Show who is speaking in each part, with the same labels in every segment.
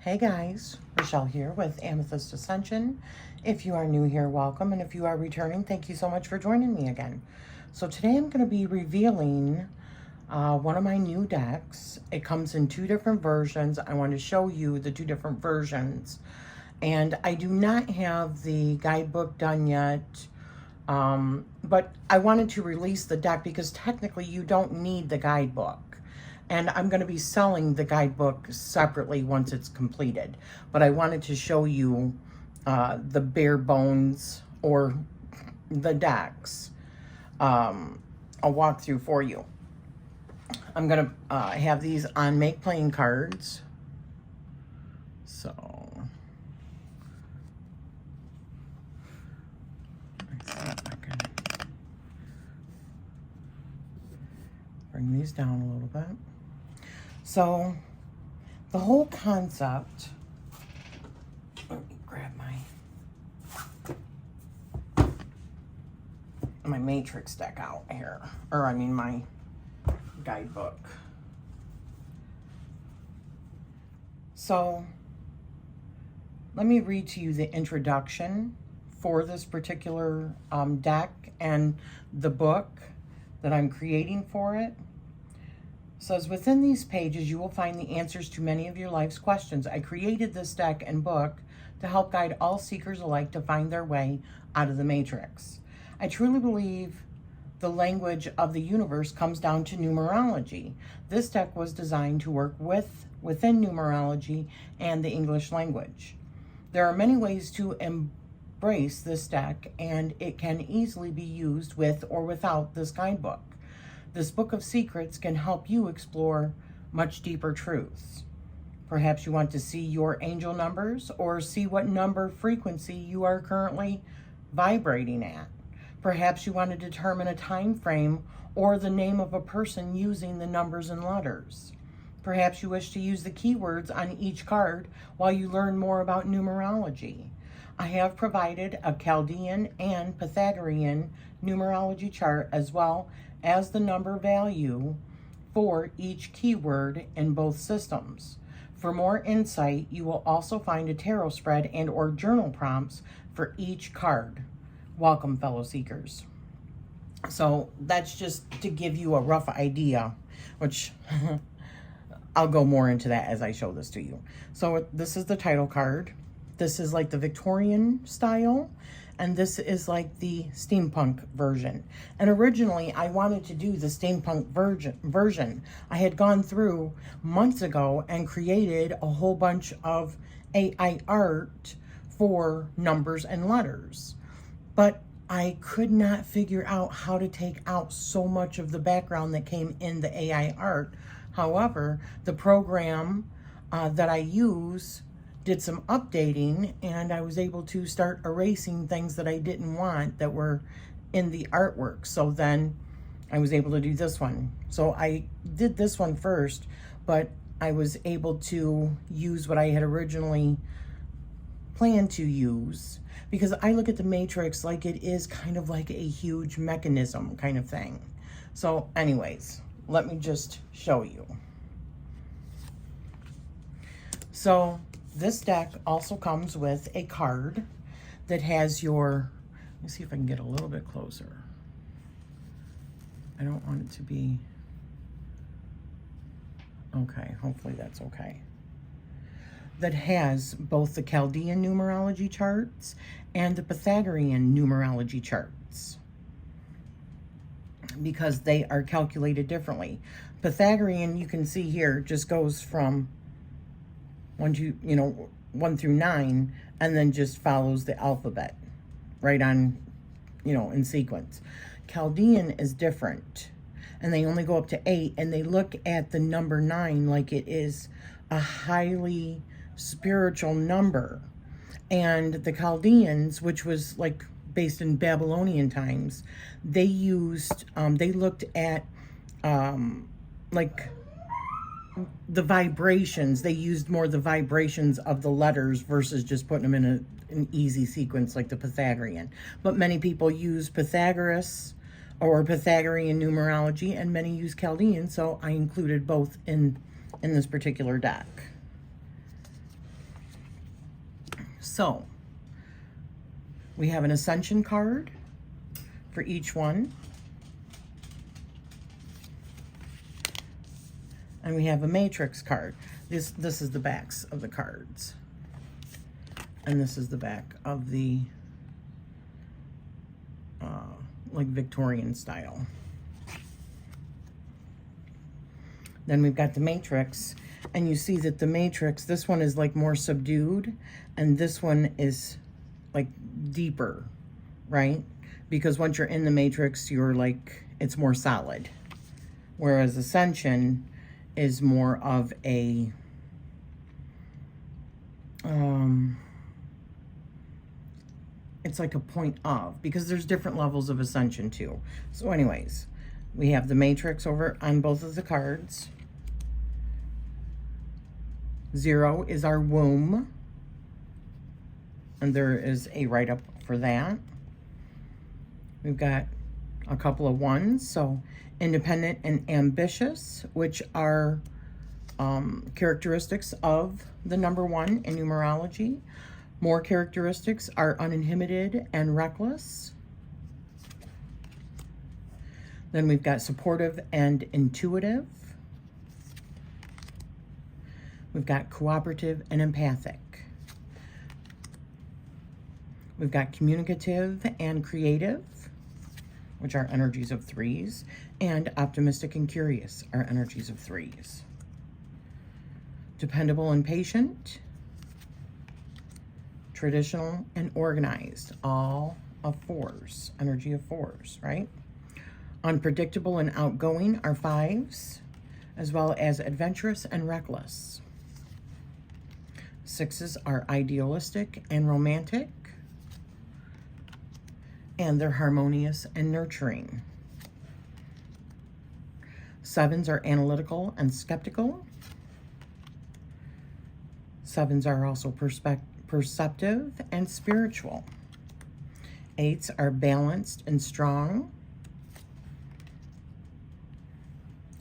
Speaker 1: Hey guys, Rachele here with Amethyst Ascension. If you are new here, welcome. And if you are returning, thank you so much for joining me again. So today I'm going to be revealing one of my new decks. It comes in two different versions. I want to show you the two different versions. And I do not have the guidebook done yet. But I wanted to release the deck because technically you don't need the guidebook. And I'm going to be selling the guidebook separately once it's completed. But I wanted to show you the bare bones or the decks. I'll walk through for you. I'm going to have these on Make Playing cards. So, let's see if I can bring these down a little bit. So, the whole concept, let me grab my matrix deck out here, or I mean my guidebook. So, let me read to you the introduction for this particular deck and the book that I'm creating for it. It says, within these pages, you will find the answers to many of your life's questions. I created this deck and book to help guide all seekers alike to find their way out of the matrix. I truly believe the language of the universe comes down to numerology. This deck was designed to work within numerology and the English language. There are many ways to embrace this deck, and it can easily be used with or without this guidebook. This book of secrets can help you explore much deeper truths. Perhaps you want to see your angel numbers or see what number frequency you are currently vibrating at. Perhaps you want to determine a time frame or the name of a person using the numbers and letters. Perhaps you wish to use the keywords on each card while you learn more about numerology. I have provided a Chaldean and Pythagorean numerology chart as well as the number value for each keyword in both systems. For more insight, you will also find a tarot spread and or journal prompts for each card. Welcome, fellow seekers. So that's just to give you a rough idea, which I'll go more into that as I show this to you. So this is the title card. This is like the Victorian style, and this is like the steampunk version. And originally, I wanted to do the steampunk version. I had gone through months ago and created a whole bunch of AI art for numbers and letters. But I could not figure out how to take out so much of the background that came in the AI art. However, the program that I use did some updating, and I was able to start erasing things that I didn't want that were in the artwork. So then I was able to do this one. So I did this one first, but I was able to use what I had originally planned to use, because I look at the matrix like it is kind of like a huge mechanism kind of thing. So anyways, let me just show you. So this deck also comes with a card that has your, let me see if I can get a little bit closer. I don't want it to be, okay, hopefully that's okay. That has both the Chaldean numerology charts and the Pythagorean numerology charts, because they are calculated differently. Pythagorean, you can see here, just goes from 1 through 9, and then just follows the alphabet right on, in sequence. Chaldean is different, and they only go up to 8, and they look at the number 9 like it is a highly spiritual number. And the Chaldeans, which was like based in Babylonian times, they used, they looked at like the vibrations. They used more the vibrations of the letters versus just putting them in an easy sequence like the Pythagorean. But many people use Pythagoras or Pythagorean numerology, and many use Chaldean, so I included both in this particular deck. So we have an Ascension card for each one. And we have a Matrix card. This is the backs of the cards. And this is the back of the like Victorian style. Then we've got the Matrix, and you see that the Matrix, this one is like more subdued, and this one is like deeper, right? Because once you're in the Matrix, you're like, it's more solid. Whereas Ascension is more of a, it's like a point of, because there's different levels of Ascension too. So anyways, we have the Matrix over on both of the cards. 0 is our womb. And there is a write-up for that. We've got a couple of 1s. So independent and ambitious, which are characteristics of the number 1 in numerology. More characteristics are uninhibited and reckless. Then we've got supportive and intuitive. We've got cooperative and empathic. We've got communicative and creative, which are energies of 3s, and optimistic and curious are energies of 3s. Dependable and patient. Traditional and organized, all of 4s, energy of 4s, right? Unpredictable and outgoing are 5s, as well as adventurous and reckless. 6s are idealistic and romantic, and they're harmonious and nurturing. 7s are analytical and skeptical. 7s are also perceptive and spiritual. 8s are balanced and strong,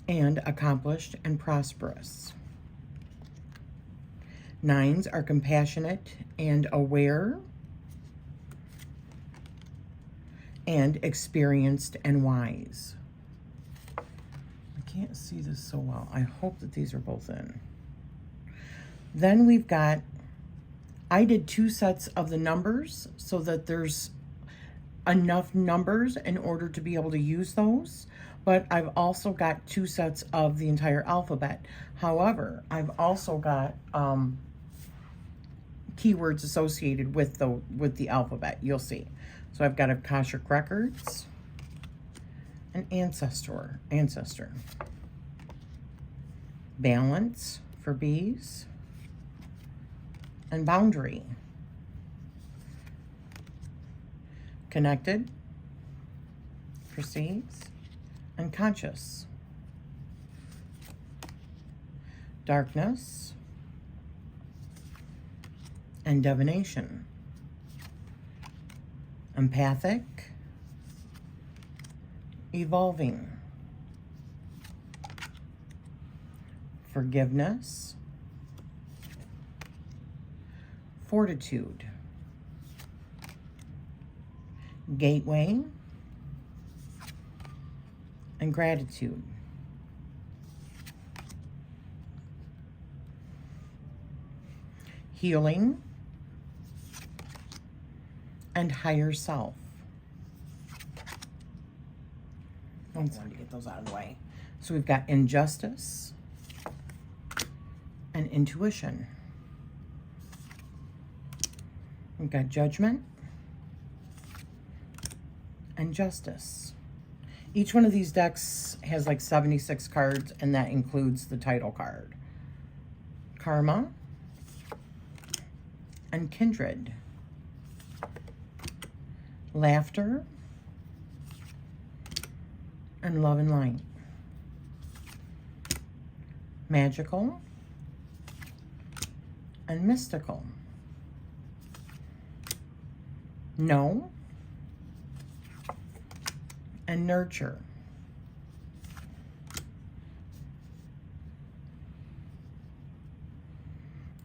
Speaker 1: and accomplished and prosperous. 9s are compassionate and aware, and experienced and wise. I can't see this so well. I hope that these are both in. Then we've got, I did 2 sets of the numbers so that there's enough numbers in order to be able to use those, but I've also got 2 sets of the entire alphabet. However, I've also got keywords associated with the alphabet. You'll see. So I've got Akashic Records, an ancestor, balance for B's, and boundary, connected for C's, and conscious, darkness, and divination, empathic, evolving, forgiveness, fortitude, gateway, and gratitude. Healing and higher self. I wanted to get those out of the way. So we've got injustice and intuition. We've got judgment and justice. Each one of these decks has like 76 cards, and that includes the title card. Karma and kindred. Laughter and love and light. Magical and mystical. Know and nurture.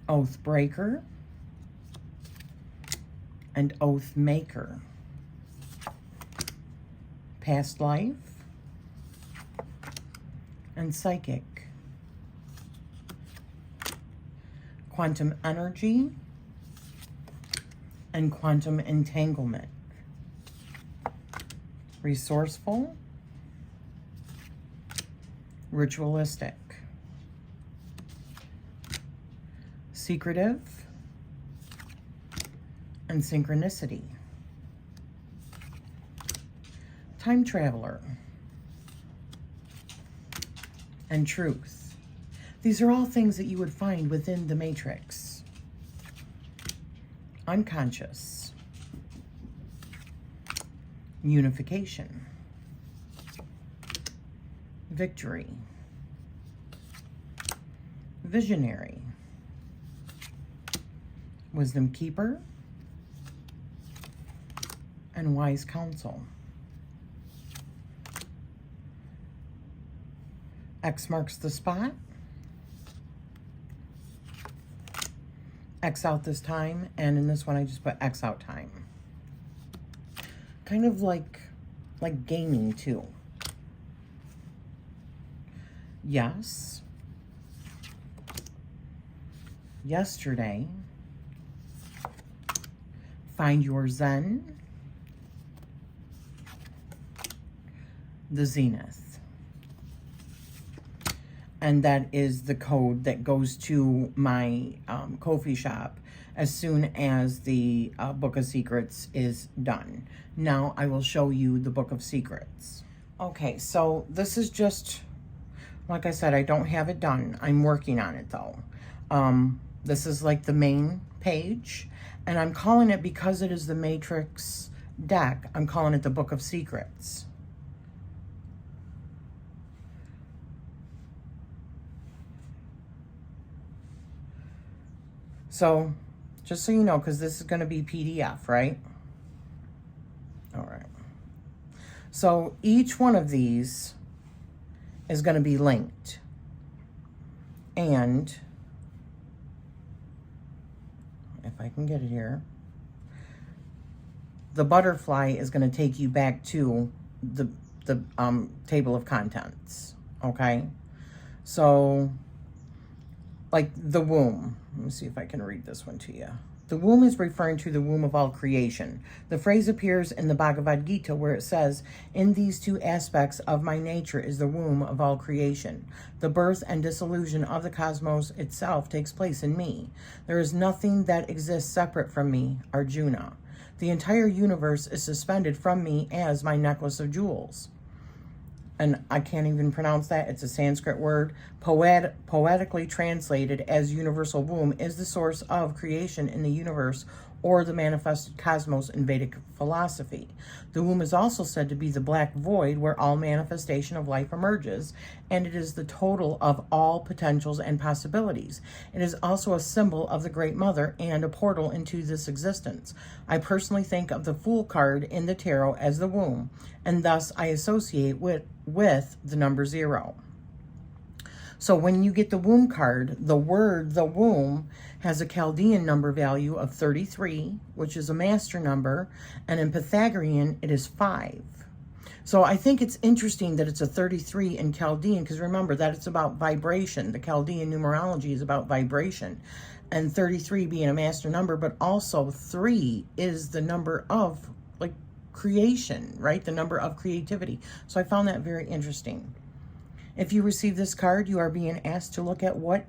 Speaker 1: Oath breaker and oath maker. Past life and psychic. Quantum energy and quantum entanglement. Resourceful, ritualistic. Secretive and synchronicity. Time traveler and truth. These are all things that you would find within the matrix. Unconscious. Unification. Victory. Visionary. Wisdom keeper and wise counsel. X marks the spot. X out this time, and in this one I just put X out time. Kind of like gaming too. Yes. Yesterday. Find your Zen. The Zenith. And that is the code that goes to my Ko-fi shop as soon as the Book of Secrets is done. Now I will show you the Book of Secrets. Okay, so this is just, like I said, I don't have it done. I'm working on it though. This is like the main page, and I'm calling it, because it is the Matrix deck, I'm calling it the Book of Secrets. So, just so you know, because this is going to be PDF, right? All right. So, each one of these is going to be linked. And, if I can get it here, the butterfly is going to take you back to the table of contents, okay? So, like the womb. Let me see if I can read this one to you. The womb is referring to the womb of all creation. The phrase appears in the Bhagavad Gita where it says, "In these two aspects of my nature is the womb of all creation. The birth and dissolution of the cosmos itself takes place in me. There is nothing that exists separate from me, Arjuna. The entire universe is suspended from me as my necklace of jewels." And I can't even pronounce that. It's a Sanskrit word. Poetically translated as universal womb is the source of creation in the universe, or the manifested cosmos in Vedic philosophy. The womb is also said to be the black void where all manifestation of life emerges, and it is the total of all potentials and possibilities. It is also a symbol of the Great Mother and a portal into this existence. I personally think of the Fool card in the tarot as the womb, and thus I associate with the number 0. So when you get the womb card, the word, the womb, has a Chaldean number value of 33, which is a master number, and in Pythagorean, it is 5. So I think it's interesting that it's a 33 in Chaldean, because remember that it's about vibration. The Chaldean numerology is about vibration, and 33 being a master number, but also 3 is the number of like creation, right? The number of creativity. So I found that very interesting. If you receive this card, you are being asked to look at what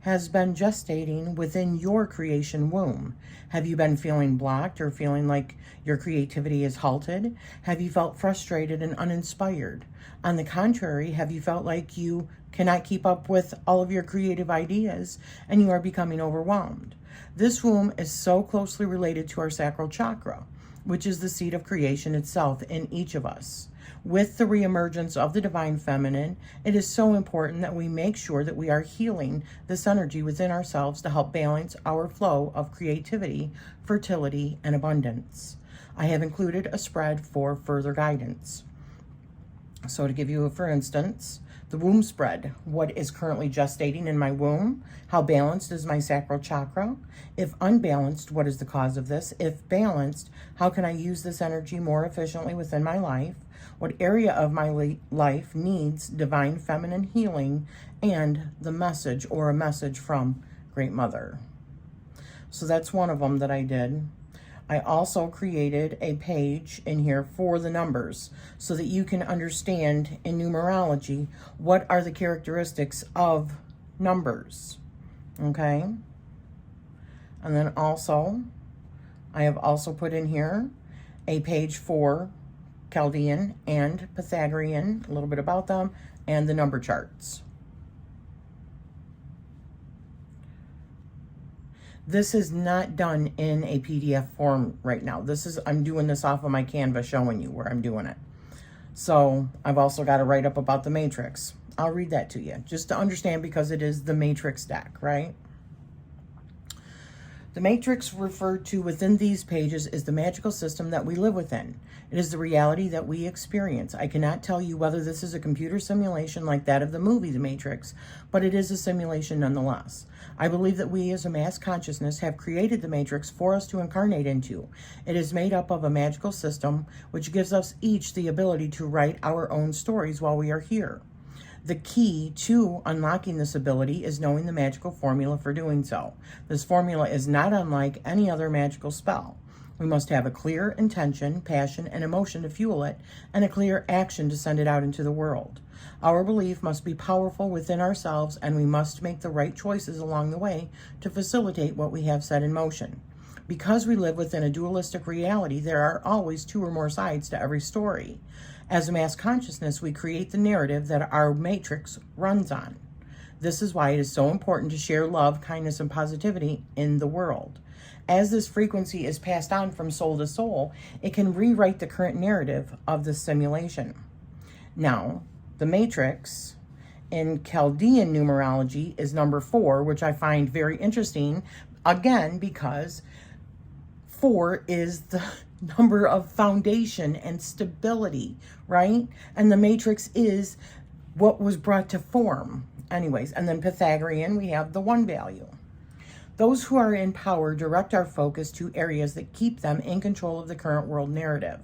Speaker 1: has been gestating within your creation womb. Have you been feeling blocked or feeling like your creativity is halted? Have you felt frustrated and uninspired? On the contrary, have you felt like you cannot keep up with all of your creative ideas and you are becoming overwhelmed? This womb is so closely related to our sacral chakra, which is the seat of creation itself in each of us. With the reemergence of the divine feminine, it is so important that we make sure that we are healing this energy within ourselves to help balance our flow of creativity, fertility, and abundance. I have included a spread for further guidance. So to give you a for instance, the womb spread, what is currently gestating in my womb? How balanced is my sacral chakra? If unbalanced, what is the cause of this? If balanced, how can I use this energy more efficiently within my life? What area of my life needs divine feminine healing? And the message, or a message from Great Mother. So that's one of them that I did. I also created a page in here for the numbers so that you can understand in numerology what are the characteristics of numbers. Okay? And then also, I have also put in here a page for Chaldean and Pythagorean, a little bit about them, and the number charts. This is not done in a PDF form right now. I'm doing this off of my Canva, showing you where I'm doing it. So I've also got to write up about the matrix. I'll read that to you just to understand, because it is the matrix deck, right? The matrix referred to within these pages is the magical system that we live within. It is the reality that we experience. I cannot tell you whether this is a computer simulation like that of the movie The Matrix, but it is a simulation nonetheless. I believe that we as a mass consciousness have created the matrix for us to incarnate into. It is made up of a magical system which gives us each the ability to write our own stories while we are here. The key to unlocking this ability is knowing the magical formula for doing so. This formula is not unlike any other magical spell. We must have a clear intention, passion, and emotion to fuel it, and a clear action to send it out into the world. Our belief must be powerful within ourselves, and we must make the right choices along the way to facilitate what we have set in motion. Because we live within a dualistic reality, there are always two or more sides to every story. As a mass consciousness, we create the narrative that our matrix runs on. This is why it is so important to share love, kindness, and positivity in the world. As this frequency is passed on from soul to soul, it can rewrite the current narrative of the simulation. Now, the matrix in Chaldean numerology is number 4, which I find very interesting, again, because 4 is the number of foundation and stability, right? And the matrix is what was brought to form. Anyways, and then Pythagorean, we have the 1 value. Those who are in power direct our focus to areas that keep them in control of the current world narrative.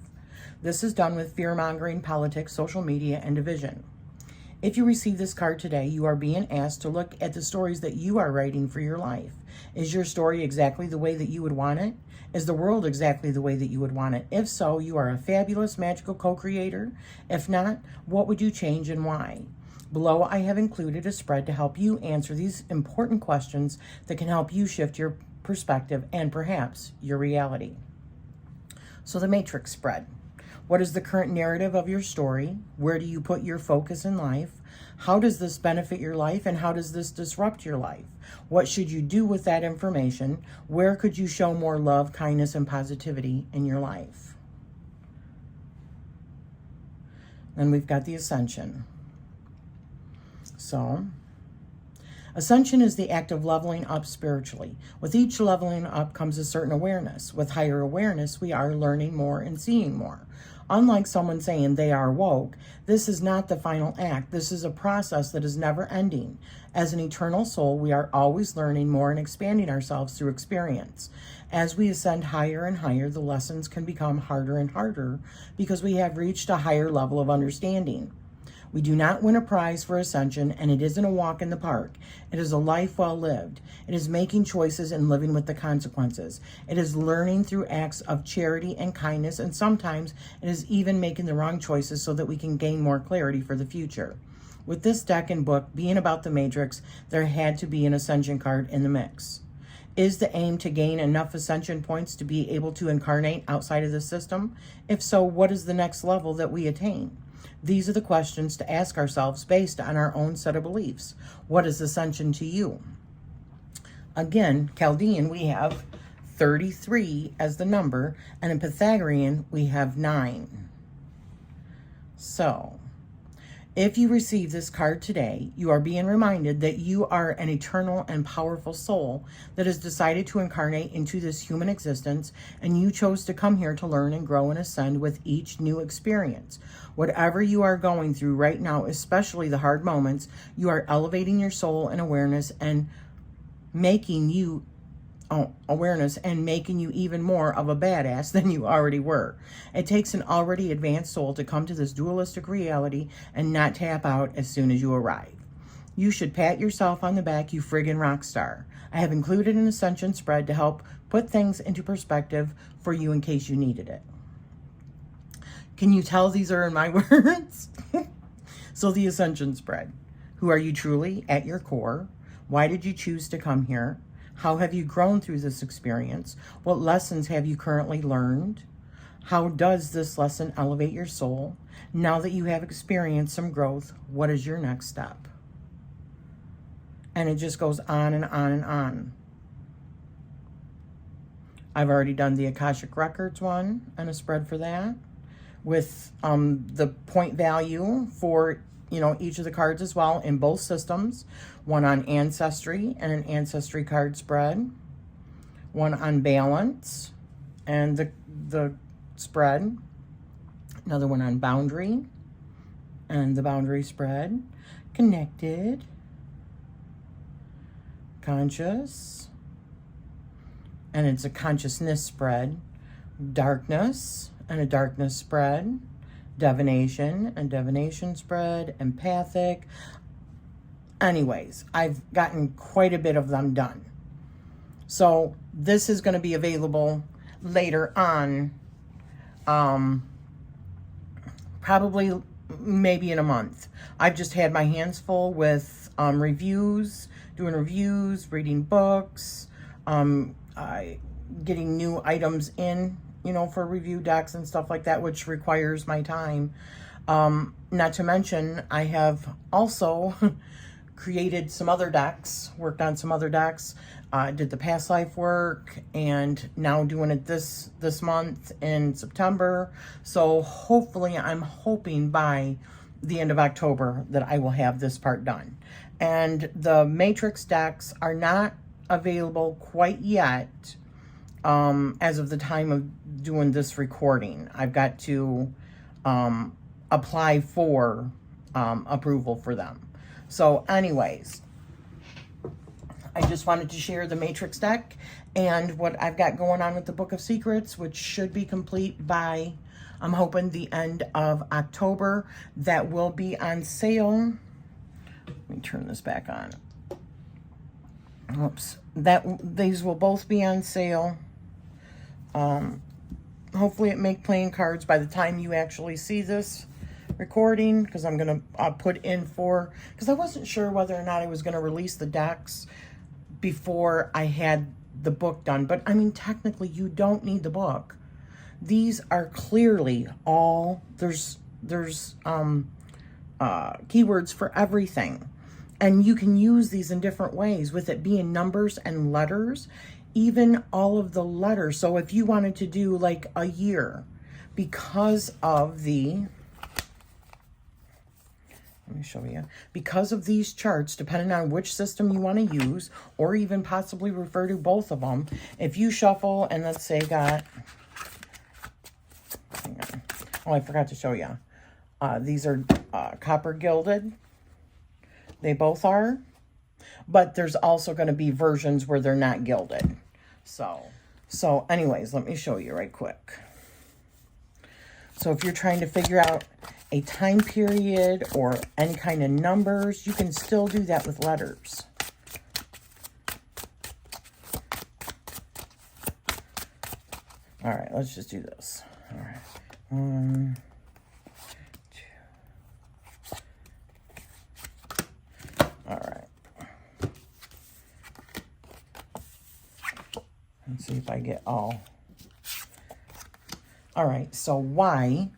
Speaker 1: This is done with fear-mongering, politics, social media, and division. If you receive this card today, you are being asked to look at the stories that you are writing for your life. Is your story exactly the way that you would want it? Is the world exactly the way that you would want it? If so, you are a fabulous magical co-creator. If not, what would you change and why? Below, I have included a spread to help you answer these important questions that can help you shift your perspective and perhaps your reality. So the matrix spread. What is the current narrative of your story? Where do you put your focus in life? How does this benefit your life, and how does this disrupt your life? What should you do with that information? Where could you show more love, kindness, and positivity in your life? Then we've got the Ascension. So, Ascension is the act of leveling up spiritually. With each leveling up comes a certain awareness. With higher awareness, we are learning more and seeing more. Unlike someone saying they are woke, this is not the final act. This is a process that is never ending. As an eternal soul, we are always learning more and expanding ourselves through experience. As we ascend higher and higher, the lessons can become harder and harder because we have reached a higher level of understanding. We do not win a prize for ascension, and it isn't a walk in the park. It is a life well lived. It is making choices and living with the consequences. It is learning through acts of charity and kindness, and sometimes it is even making the wrong choices so that we can gain more clarity for the future. With this deck and book being about the Matrix, there had to be an ascension card in the mix. Is the aim to gain enough ascension points to be able to incarnate outside of the system? If so, what is the next level that we attain? These are the questions to ask ourselves based on our own set of beliefs. What is ascension to you? Again, Chaldean, we have 33 as the number, and in Pythagorean, we have 9. So, If you receive this card today, you are being reminded that you are an eternal and powerful soul that has decided to incarnate into this human existence, and you chose to come here to learn and grow and ascend with each new experience. Whatever you are going through right now, especially the hard moments, you are elevating your soul and awareness and making you even more of a badass than you already were. It takes an already advanced soul to come to this dualistic reality and not tap out as soon as you arrive. You should pat yourself on the back, you friggin' rock star. I have included an ascension spread to help put things into perspective for you in case you needed it. Can you tell these are in my words? So the ascension spread. Who are you truly at your core? Why did you choose to come here? How have you grown through this experience? What lessons have you currently learned? How does this lesson elevate your soul? Now that you have experienced some growth, what is your next step? And it just goes on and on and on. I've already done the Akashic Records one and a spread for that with the point value for each of the cards as well in both systems. One on Ancestry and an Ancestry card spread. One on Balance and the spread. Another one on Boundary and the Boundary spread. Connected. Conscious. And it's a Consciousness spread. Darkness and a Darkness spread. Divination and Divination spread. Empathic. Anyways, I've gotten quite a bit of them done. So this is going to be available later on, probably maybe in a month. I've just had my hands full with reviews, doing reviews, reading books, getting new items in, for review decks and stuff like that, which requires my time. Not to mention, I have also created some other decks, worked on some other decks, did the past life work, and now doing it this month in September. So hopefully, I'm hoping by the end of October that I will have this part done. And the Matrix decks are not available quite yet as of the time of doing this recording. I've got to apply for approval for them. So anyways, I just wanted to share the Matrix deck and what I've got going on with the Book of Secrets, which should be complete by, I'm hoping, the end of October. That will be on sale. Let me turn this back on. Whoops. These will both be on sale. Hopefully it make playing cards by the time you actually see this recording, because I'm going to put in because I wasn't sure whether or not I was going to release the decks before I had the book done. But I mean, technically you don't need the book. These are clearly all, there's keywords for everything. And you can use these in different ways, with it being numbers and letters, even all of the letters. So if you wanted to do like a year, because of the, let me show you, because of these charts, depending on which system you want to use, or even possibly refer to both of them, if you shuffle and let's say got, hang on. Oh, I forgot to show you. These are copper gilded. They both are. But there's also going to be versions where they're not gilded. So anyways, let me show you right quick. So if you're trying to figure out a time period or any kind of numbers, you can still do that with letters. All right, let's just do this. All right. 1, 2. All right. Let's see if I get all. All right, so Y,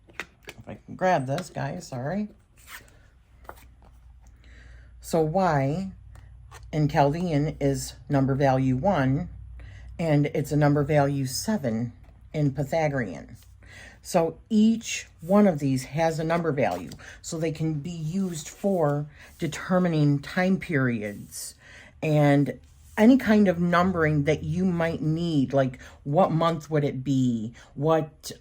Speaker 1: if I can grab this, guys, sorry. So Y in Chaldean is number value 1, and it's a number value 7 in Pythagorean. So each one of these has a number value. So they can be used for determining time periods and any kind of numbering that you might need. Like what month would it be? What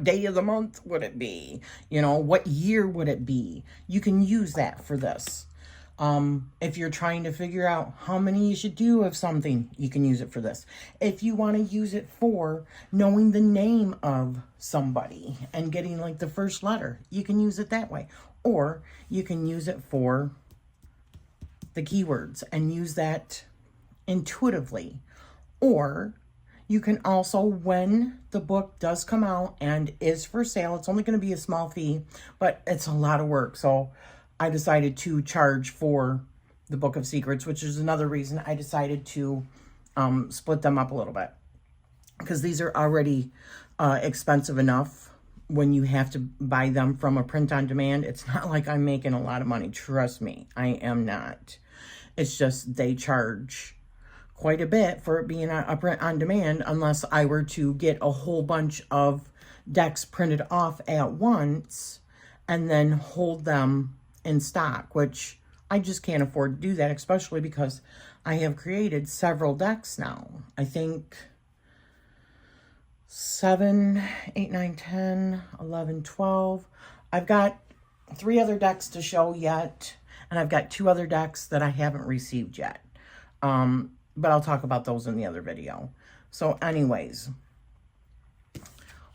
Speaker 1: day of the month would it be? You know, what year would it be? You can use that for this. If you're trying to figure out how many you should do of something, you can use it for this. If you want to use it for knowing the name of somebody and getting like the first letter, you can use it that way. Or you can use it for the keywords and use that intuitively. Or you can also, when the book does come out and is for sale, it's only going to be a small fee, but it's a lot of work. So I decided to charge for the Book of Secrets, which is another reason I decided to split them up a little bit. Because these are already expensive enough when you have to buy them from a print on demand. It's not like I'm making a lot of money. Trust me, I am not. It's just they charge quite a bit for it being a print on demand, unless I were to get a whole bunch of decks printed off at once and then hold them in stock, which I just can't afford to do that, especially because I have created several decks now. I think 7, 8, 9, 10, 11, 12. I've got 3 other decks to show yet, and I've got 2 other decks that I haven't received yet. But I'll talk about those in the other video. So anyways,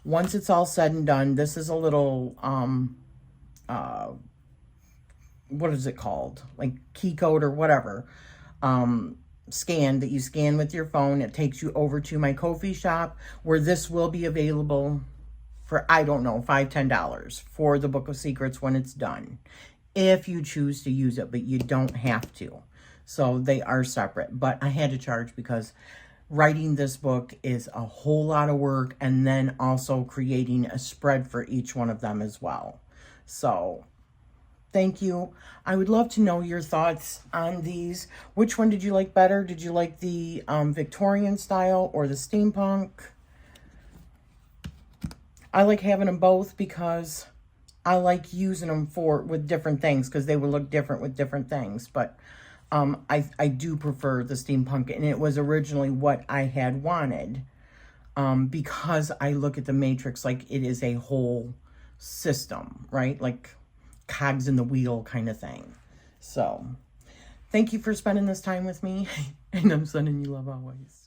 Speaker 1: once it's all said and done, this is a little, what is it called? Like key code or whatever. Scan that you scan with your phone. It takes you over to my Ko-fi shop where this will be available for, I don't know, $5, $10 for the Book of Secrets when it's done. If you choose to use it, but you don't have to. So they are separate, but I had to charge because writing this book is a whole lot of work, and then also creating a spread for each one of them as well. So thank you. I would love to know your thoughts on these. Which one did you like better? Did you like the Victorian style or the steampunk? I like having them both because I like using them with different things, because they will look different with different things. But I do prefer the steampunk, and it was originally what I had wanted, because I look at the Matrix like it is a whole system, right? Like cogs in the wheel kind of thing. So thank you for spending this time with me, and I'm sending you love always.